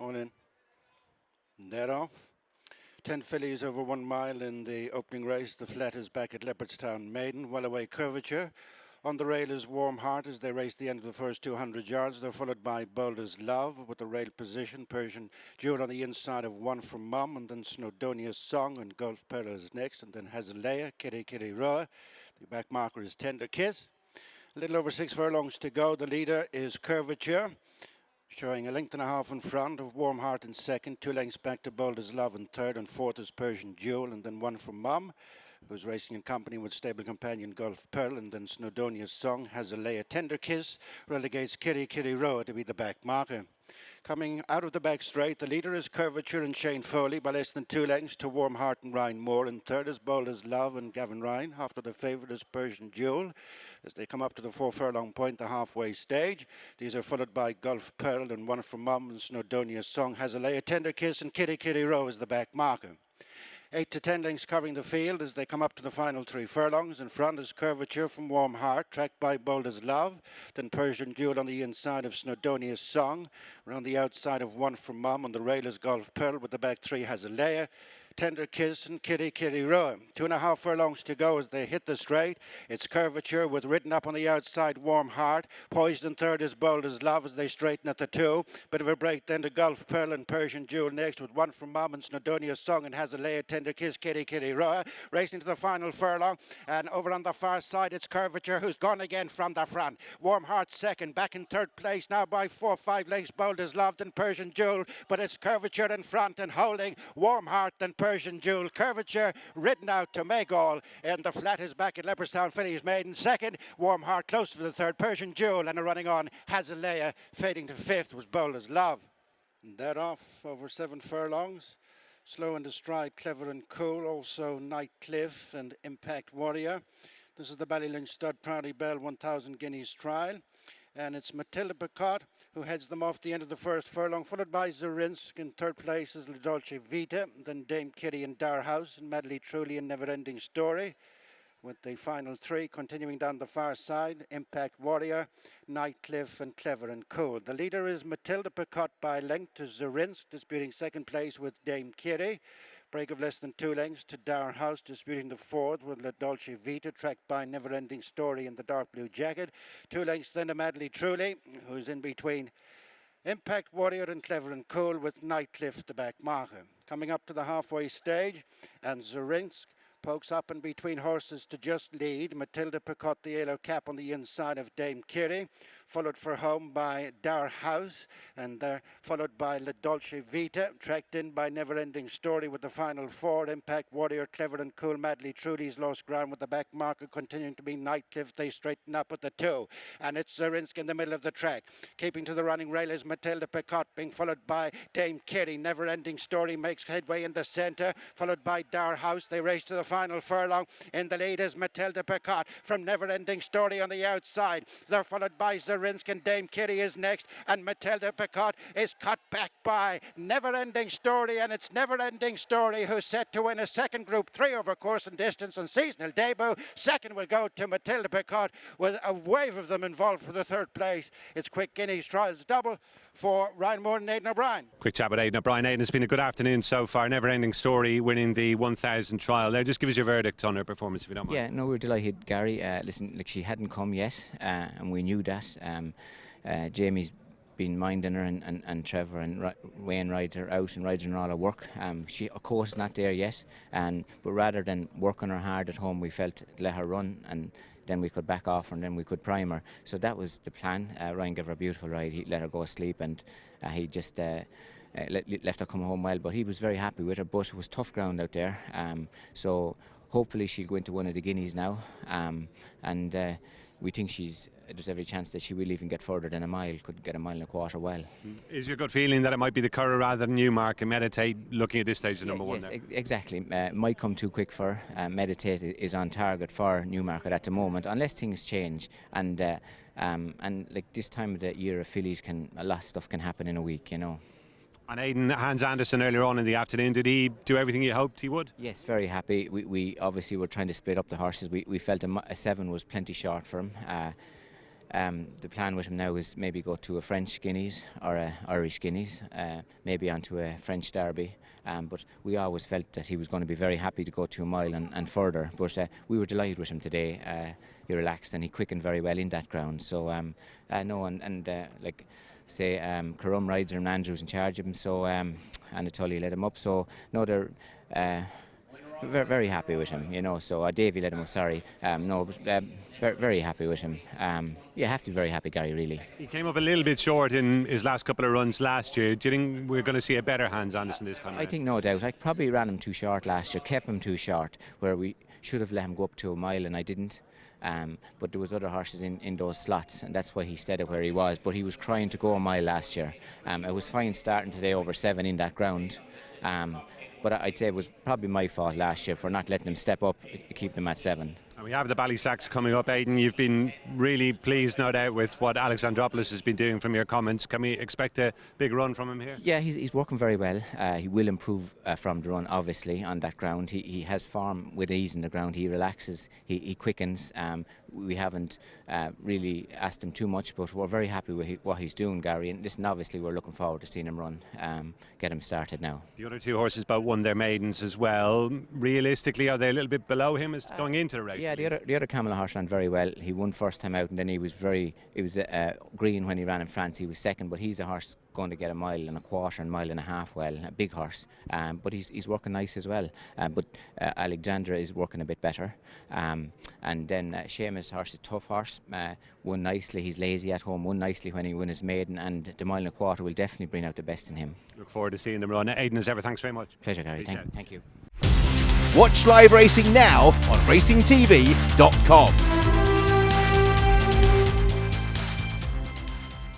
All in. That off. 10 fillies over 1 mile in the opening race. The flat is back at Leopardstown Maiden. Well away Curvature. On the rail is Warm Heart as they race the end of the first 200 yards. They're followed by Boulder's Love with the rail position. Persian Jewel on the inside of One from Mum, and then Snowdonia's Song and Gulf Pearl is next, and then Hazalea, Kitty Kitty Roa. The back marker is Tender Kiss. A little over 6 furlongs to go. The leader is Curvature, showing a length and a half in front of Warm Heart in second, 2 lengths back to Boulder's Love in third, and fourth is Persian Jewel, and then One from Mum, who's racing in company with stable companion Gulf Pearl, and then Snowdonia's Song has a Leia Tender Kiss, relegates Kitty Kitty Roa to be the back marker. Coming out of the back straight, the leader is Curvature and Shane Foley by less than 2 lengths to Warm Heart and Ryan Moore, and third is Boulder's Love and Gavin Ryan. After the favourite is Persian Jewel as they come up to the 4 furlong point, the halfway stage. These are followed by Gulf Pearl and One from Mum, and Snowdonia's Song has a Leia Tender Kiss, and Kitty Kitty Roa is the back marker. 8 to 10 lengths covering the field as they come up to the final 3 furlongs. In front is Curvature from Warm Heart, tracked by Boulder's Love. Then Persian Jewel on the inside of Snowdonia's Song. Around the outside of One from Mum. On the rail is Gulf Pearl, with the back 3 has a Leia, Tender Kiss, and Kitty Kitty Roa. 2.5 furlongs to go as they hit the straight. It's Curvature with written up on the outside Warm Heart. Poised in third is Boulder's Love as they straighten at the 2. Bit of a break then to Gulf Pearl and Persian Jewel next, with One from Mum and Snowdonia's Song and has a Leia Tender Kiss, Kitty Kitty Roa. Racing to the final furlong, and over on the far side it's Curvature who's gone again from the front. Warm Heart second, back in third place now by 4-5 lengths. Boulder's Love and Persian Jewel, but it's Curvature in front and holding Warm Heart and Persian Jewel. Curvature ridden out to make all, and the flat is back at Leopardstown fillies maiden second. Warm Heart close to the third. Persian Jewel and a running on Hazalea. Fading to fifth was Boulder's Love. And that off over 7 furlongs. Slow into stride, Clever and Cool, also Nightcliff and Impact Warrior. This is the Ballylinch Stud Priority Belle 1000 Guineas Trial. And it's Matilda Picot who heads them off the end of the first furlong, followed by Zarinsk. In third place is La Dolce Vita, then Dame Kitty and Darhouse, and Madly Truly and Never Ending Story. With the final 3 continuing down the far side, Impact Warrior, Nightcliff and Clever and Cool. The leader is Matilda Picot by length to Zarinsk, disputing second place with Dame Kitty. Break of less than 2 lengths to Darhouse, disputing the fourth with La Dolce Vita, tracked by Never Ending Story in the dark blue jacket. 2 lengths then to Madly Truly, who's in between Impact Warrior and Clever and Cool, with Nightcliff the back marker. Coming up to the halfway stage, and Zarinsk pokes up in between horses to just lead. Matilda Picot, the yellow cap on the inside of Dame Kitty, followed for home by Darhouse, and followed by La Dolce Vita, tracked in by Never Ending Story with the final 4. Impact Warrior, Clever and Cool, Madly Truly's lost ground with the back marker continuing to be Nightcliff. They straighten up at the 2, and it's Zarinsk in the middle of the track. Keeping to the running rail is Matilda Picot, being followed by Dame Kitty. Never Ending Story makes headway in the centre, followed by Darhouse. They race to the final furlong. In the lead is Matilda Picot from Never Ending Story on the outside. They're followed by Zarinsk, and Dame Kitty is next, and Matilda Picot is cut back by Never Ending Story, and it's Never Ending Story who's set to win a second Group 3 over course and distance and seasonal debut. Second will go to Matilda Picot, with a wave of them involved for the third place. It's quick Guineas Trials double for Ryan Moore and Aidan O'Brien. Quick chat with Aidan O'Brien. Aidan, it's been a good afternoon so far. Never Ending Story winning the 1000 trial there. Just give us your verdict on her performance, if you don't mind. Yeah, no, we're delighted, Gary. Listen, like, she hadn't come yet, and we knew that. Jamie's been minding her, and Trevor and Wayne rides her out and rides her in all her work. She, of course, is not there yet, but rather than working her hard at home, we felt let her run, and then we could back off and then we could prime her. So that was the plan. Ryan gave her a beautiful ride. He let her go asleep, and he just left her come home well. But he was very happy with her, but it was tough ground out there. So hopefully she'll go into one of the Guineas now, and we think there's every chance that she will even get further than a mile, could get a mile and a quarter well. Is your gut feeling that it might be the Curragh rather than Newmark, and Meditate looking at this stage the number one? Yes, exactly. Might come too quick for her. Meditate is on target for Newmarket at the moment, unless things change. And like this time of the year, fillies a lot of stuff can happen in a week, you know. And Aidan, Hans Andersen earlier on in the afternoon, did he do everything you hoped he would? Yes, very happy. We obviously were trying to split up the horses. We felt a 7 was plenty short for him. The plan with him now is maybe go to a French Guineas or a Irish Guineas, maybe onto a French Derby. But we always felt that he was going to be very happy to go 2 mile and further. But we were delighted with him today. He relaxed and he quickened very well in that ground. So no, and like say Carum rides and Andrew's in charge of him. So and Tully led him up. So no, they're very, very happy with him, you know. So Davey led him up. Sorry, no, but, very happy with him. You have to be very happy, Gary. Really. He came up a little bit short in his last couple of runs last year. Do you think we're going to see a better Hans Andersen this time? I think no doubt. I probably ran him too short last year, kept him too short, where we should have let him go up to a mile, and I didn't. But there was other horses in those slots, and that's why he stayed at where he was. But he was trying to go a mile last year. It was fine starting today over 7 in that ground. But I'd say it was probably my fault last year for not letting him step up, keep them at 7. And we have the Ballysacks coming up, Aidan. You've been really pleased, no doubt, with what Alexandropoulos has been doing from your comments. Can we expect a big run from him here? Yeah, he's working very well. He will improve from the run, obviously, on that ground. He has form with ease in the ground. He relaxes, he quickens. We haven't really asked him too much, but we're very happy with what he's doing, Gary. And listen, obviously, we're looking forward to seeing him run, get him started now. The other 2 horses both won their maidens as well. Realistically, are they a little bit below him as going into the race? Yeah, the other Camel horse ran very well. He won first time out, and then he was green when he ran in France. He was second, but he's a horse going to get 1.25 miles and 1.5 miles well, a big horse. But he's working nice as well. But Alexandra is working a bit better. And then Seamus' horse, a tough horse, won nicely. He's lazy at home, won nicely when he won his maiden, and the 1.25 miles will definitely bring out the best in him. Look forward to seeing them run. Aidan, as ever, thanks very much. Pleasure, Gary. Thank you. Watch live racing now on racingtv.com.